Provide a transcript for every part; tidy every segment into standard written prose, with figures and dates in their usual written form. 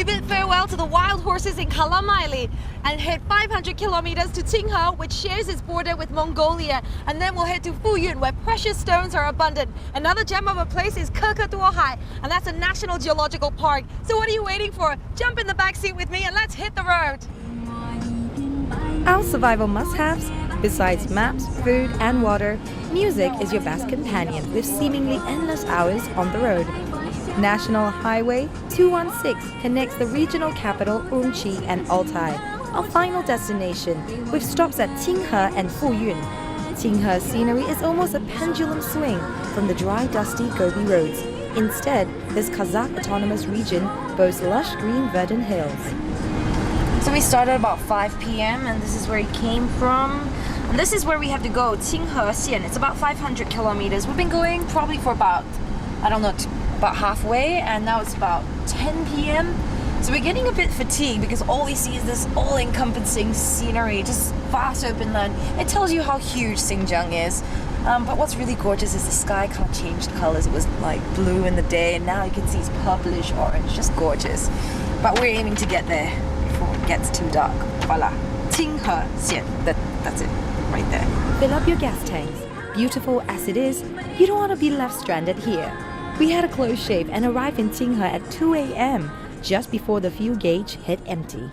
We bid farewell to the wild horses in Kalamaili and head 500 kilometers to Tinghe, which shares its border with Mongolia. And then we'll head to Fuyun, where precious stones are abundant. Another gem of a place is Kekatuohai, and that's a National Geological Park. So what are you waiting for? Jump in the back seat with me and let's hit the road. Our survival must-haves, besides maps, food and water, music is your best companion with seemingly endless hours on the road. National Highway 216 connects the regional capital Urumqi and Altai, our final destination, with stops at Tinghe and Fuyun. Tinghe's scenery is almost a pendulum swing from the dry, dusty Gobi roads. Instead, this Kazakh autonomous region boasts lush green verdant hills. So we started about 5 p.m. and this is where it came from. And this is where we have to go, Tinghe Xian. It's about 500 kilometers. We've been going probably for about, I don't know, about halfway, and now it's about 10 p.m. So we're getting a bit fatigued because all we see is this all-encompassing scenery, just vast open land. It tells you how huge Xinjiang is. But what's really gorgeous is the sky kind of changed colors. It was like blue in the day, and now you can see it's purplish orange, just gorgeous. But we're aiming to get there before it gets too dark. Voila, Tinghe Xian. That's it, right there. Fill up your gas tanks. Beautiful as it is, you don't want to be left stranded here. We had a close shave and arrived in Tinghe at 2 a.m., just before the fuel gauge hit empty.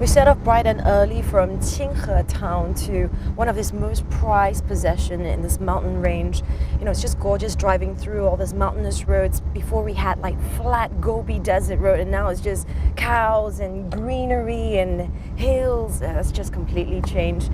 We set off bright and early from Tinghe town to one of its most prized possessions in this mountain range. You know, it's just gorgeous driving through all these mountainous roads. Before we had like flat Gobi desert road, and now it's just cows and greenery and hills. It's just completely changed.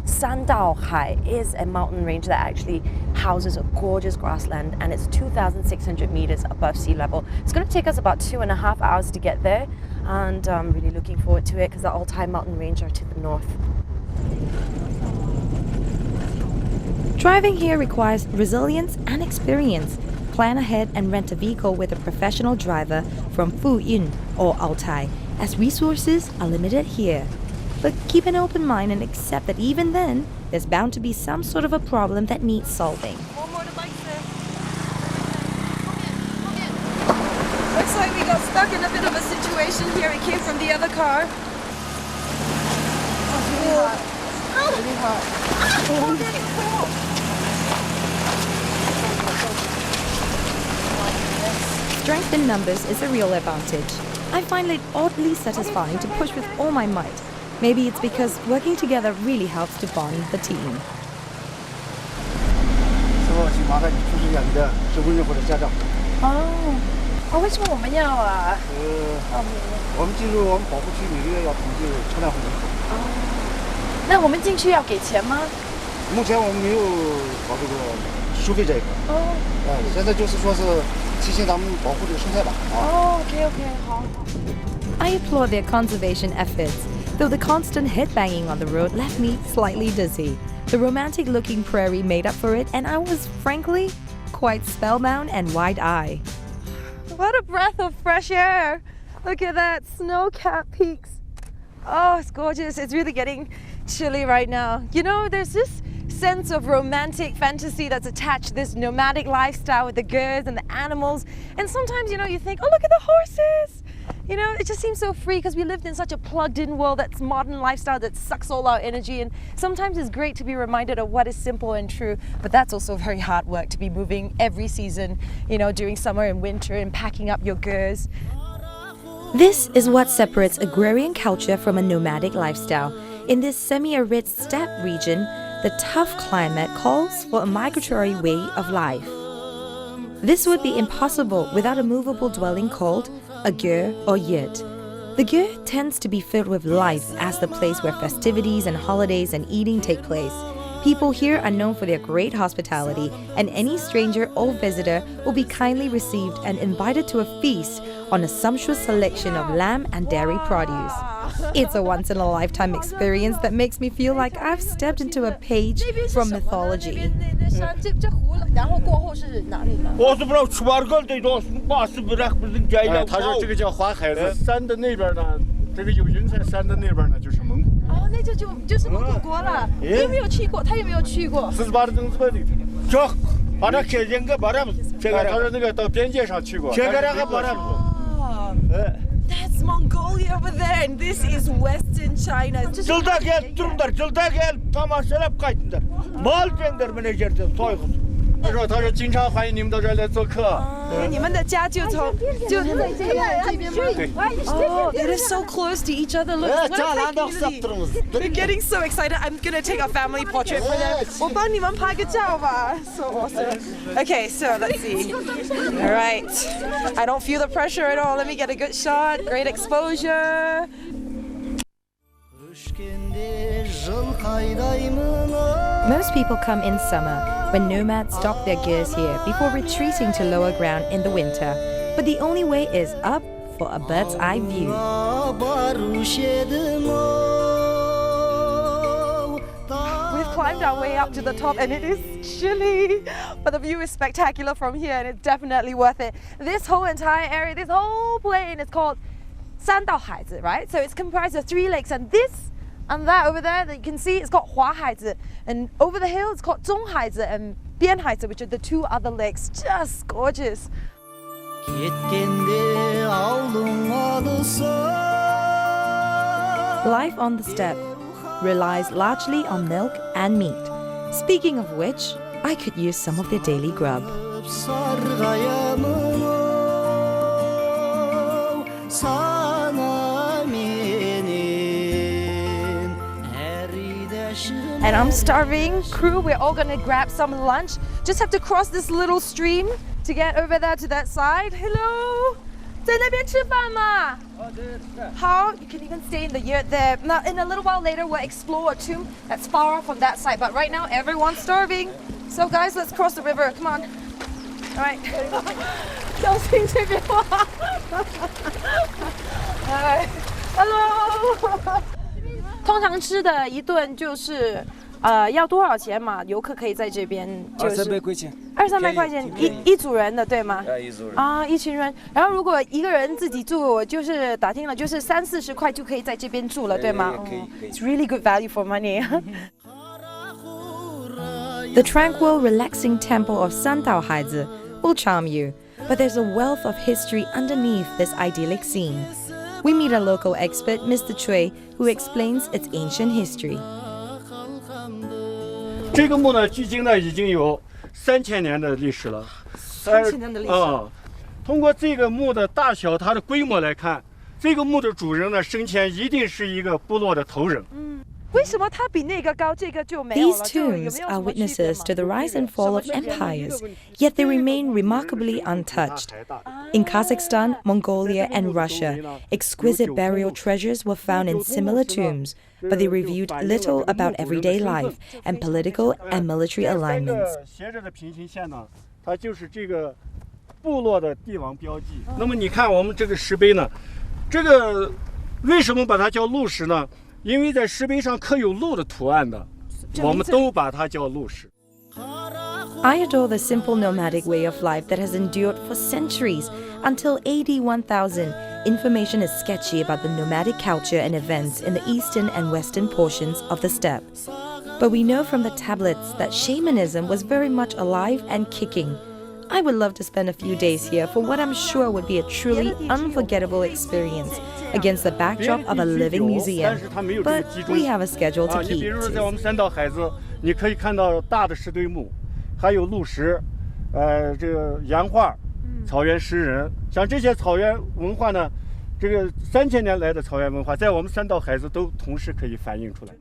Sandaohai is a mountain range that actually houses a gorgeous grassland, and it's 2,600 meters above sea level. It's going to take us about 2.5 hours to get there, and I'm really looking forward to it because the Altai mountain range are to the north. Driving here requires resilience and experience. Plan ahead and rent a vehicle with a professional driver from Fuyun or Altai, as resources are limited here. But keep an open mind and accept that even then, there's bound to be some sort of a problem that needs solving. More motorbikes there. Looks like we got stuck in a bit of a situation here. It came from the other car. Oh, it's really hot. It's really hot. Oh, getting cold. Strength in numbers is a real advantage. I find it oddly satisfying to push with all my might. Maybe it's because working together really helps to bond the team. 师傅，请麻烦你出示一下你的身份证或者驾照。为什么我们要啊？我们进入我们保护区每个月要统计车辆人口。那我们进去要给钱吗？目前我们没有搞这个收费这一块。现在就是说是提醒咱们保护这个生态吧。OK， 好。I applaud their conservation efforts, though the constant headbanging on the road left me slightly dizzy. The romantic-looking prairie made up for it, and I was, frankly, quite spellbound and wide-eyed. What a breath of fresh air! Look at that, snow-capped peaks. Oh, it's gorgeous. It's really getting chilly right now. You know, there's this sense of romantic fantasy that's attached to this nomadic lifestyle with the girls and the animals. And sometimes, you know, you think, oh, look at the horses! You know, it just seems so free because we lived in such a plugged-in world that's modern lifestyle that sucks all our energy, and sometimes it's great to be reminded of what is simple and true, but that's also very hard work to be moving every season, you know, during summer and winter and packing up your goods. This is what separates agrarian culture from a nomadic lifestyle. In this semi-arid steppe region, the tough climate calls for a migratory way of life. This would be impossible without a movable dwelling called a ger or yurt. The ger tends to be filled with life as the place where festivities and holidays and eating take place. People here are known for their great hospitality, and any stranger or visitor will be kindly received and invited to a feast on a sumptuous selection of lamb and dairy produce. It's a once-in-a-lifetime experience that makes me feel like I've stepped into a page from mythology. 我是不知道出瓦尔格这种巴斯不是不是这样。他说这个叫花海子，山的那边呢，这个有云彩山的那边呢，就是蒙古。哦，那就是蒙古国了。你有没有去过？他有没有去过？是把这东西这把它开应该把他们这个他说那个到边界上去过。这个那个把他们。That's Mongolia over there, and this is Western China. Жылда келіп тұрыңдар, жылda келіп тамашалап қайтыңдар. Мал жеңдер міне жерде сойғыз. 他说经常欢迎你们到这儿来做客。你们的家就在这边吗？对。Oh, it is so close to each other. Look, what a great community. We're getting so excited. I'm gonna take a family portrait for them. 我帮你们拍个照吧。So awesome. Okay, so let's see. All right. I don't feel the pressure at all. Let me get a good shot. Great exposure. Most people come in summer, when nomads stop their gears here before retreating to lower ground in the winter. But the only way is up for a bird's eye view. We've climbed our way up to the top and it is chilly, but the view is spectacular from here and it's definitely worth it. This whole entire area, this whole plain is called Sandaohaizi, right? So it's comprised of 3 lakes, and this and that over there that you can see, it's called Huahaizi, and over the hill it's called Zhonghaizi and Bianhaizi, which are the 2 other lakes. Just gorgeous. Life on the steppe relies largely on milk and meat. Speaking of which, I could use some of their daily grub. And I'm starving. Crew, we're all gonna grab some lunch. Just have to cross this little stream to get over there to that side. Hello? 在那边吃饭吗？好, you can even stay in the yurt there. Now, in a little while later, we'll explore a tomb that's far off from that side. But right now, everyone's starving. So guys, let's cross the river. Come on. All right. 小心这边滑。Hello. 通常吃的一顿就是要多少钱嘛？游客可以在这边就是200-300块钱，200-300块钱一组人的，对吗？一组人啊，一群人。然后如果一个人自己住，我就是打听了，就是30-40块就可以在这边住了，对吗？可以。It's really good value for money. The tranquil, relaxing temple of Sandaohaizi will charm you, but there's a wealth of history underneath this idyllic scene. We meet a local expert, Mr. Cui, who explains its ancient history. 这个墓呢，距今呢已经有3000年的历史了。3000年的历史。通过这个墓的大小、它的规模来看，这个墓的主人呢，生前一定是一个部落的头人。为什么它比那个高，这个就没有了？ These tombs are witnesses to the rise and fall of empires, yet they remain remarkably untouched. In Kazakhstan, Mongolia, and Russia, exquisite burial treasures were found in similar tombs, but they revealed little about everyday life and political and military alignments. 斜着的平行线呢，它就是这个部落的帝王标记。那么你看我们这个石碑呢，这个为什么把它叫鹿石呢？因为在石碑上刻有鹿的图案的，我们都把它叫鹿石。 I adore the simple nomadic way of life that has endured for centuries. Until AD 1000, information is sketchy about the nomadic culture and events in the eastern and western portions of the steppe. But we know from the tablets that shamanism was very much alive and kicking. I would love to spend a few days here for what I'm sure would be a truly unforgettable experience against the backdrop of a living museum. But we have a schedule to 你 keep. 比如说在我们三岛海子，你可以看到大的石堆墓，还有鹿石，这个岩画、草原石人，像这些草原文化呢，这个3000年来的草原文化，在我们三岛海子都同时可以反映出来。